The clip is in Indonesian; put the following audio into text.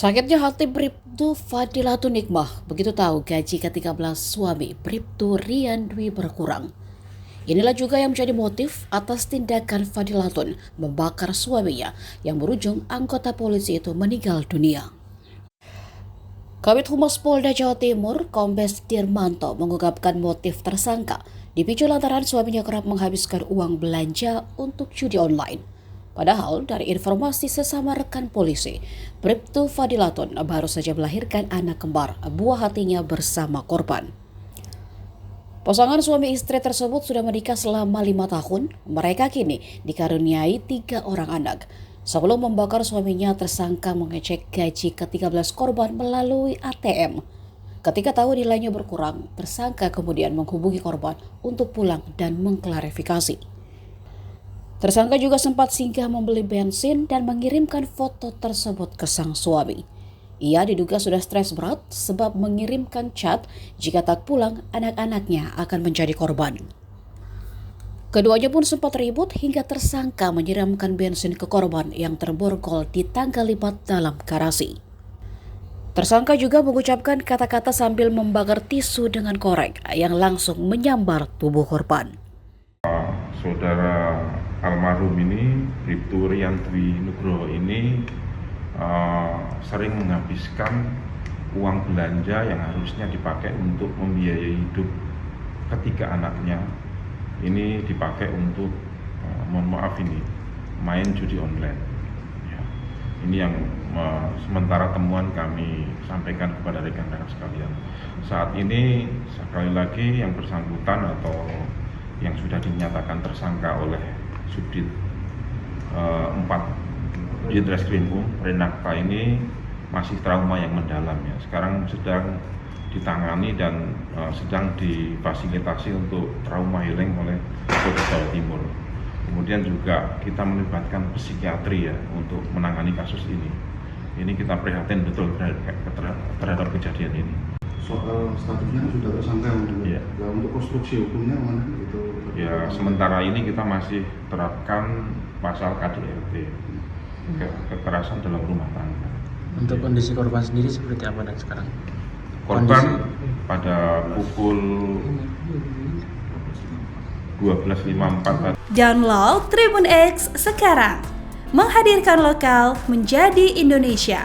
Sakitnya hati Bribtu Fadilatun Nikmah begitu tahu gaji ke-13 suami Bribtu Rian Dwi berkurang. Inilah juga yang menjadi motif atas tindakan Fadilatun membakar suaminya yang berujung anggota polisi itu meninggal dunia. Kabid Humas Polda Jawa Timur, Kombes Dirmanto mengungkapkan motif tersangka dipicu lantaran suaminya kerap menghabiskan uang belanja untuk judi online. Padahal dari informasi sesama rekan polisi, Bribtu Fadilatun baru saja melahirkan anak kembar buah hatinya bersama korban. Pasangan suami istri tersebut sudah menikah selama 5 tahun. Mereka kini dikaruniai 3 orang anak. Sebelum membakar suaminya, tersangka mengecek gaji ke-13 korban melalui ATM. Ketika tahu nilainya berkurang, tersangka kemudian menghubungi korban untuk pulang dan mengklarifikasi. Tersangka juga sempat singgah membeli bensin dan mengirimkan foto tersebut ke sang suami. Ia diduga sudah stres berat sebab mengirimkan chat jika tak pulang anak-anaknya akan menjadi korban. Keduanya pun sempat ribut hingga tersangka menyiramkan bensin ke korban yang terborgol di tangga lipat dalam garasi. Tersangka juga mengucapkan kata-kata sambil membakar tisu dengan korek yang langsung menyambar tubuh korban. Saudara almarhum ini, Bribtu Rian Dwi Nugroho ini sering menghabiskan uang belanja yang harusnya dipakai untuk membiayai hidup ketiga anaknya. Ini dipakai untuk, main judi online. Ya. Ini yang sementara temuan kami sampaikan kepada rekan-rekan sekalian. Saat ini sekali lagi yang bersangkutan atau yang sudah dinyatakan tersangka oleh Subdit 4 Ditreskrimum Renakta ini masih trauma yang mendalam ya. Sekarang sedang ditangani dan sedang difasilitasi untuk trauma healing oleh Polda Jawa Timur. Kemudian juga kita melibatkan psikiatri ya untuk menangani kasus ini. Ini kita prihatin betul terhadap kejadian ini. Soal statusnya sudah tersangka ya. Nah, untuk konstruksi hukumnya mana itu? Ya, sementara ini kita masih terapkan pasal KDRT, kekerasan dalam rumah tangga. Untuk kondisi korban sendiri seperti apa dan sekarang? Korban pada pukul 12.54. Download Tribun X sekarang, menghadirkan lokal menjadi Indonesia.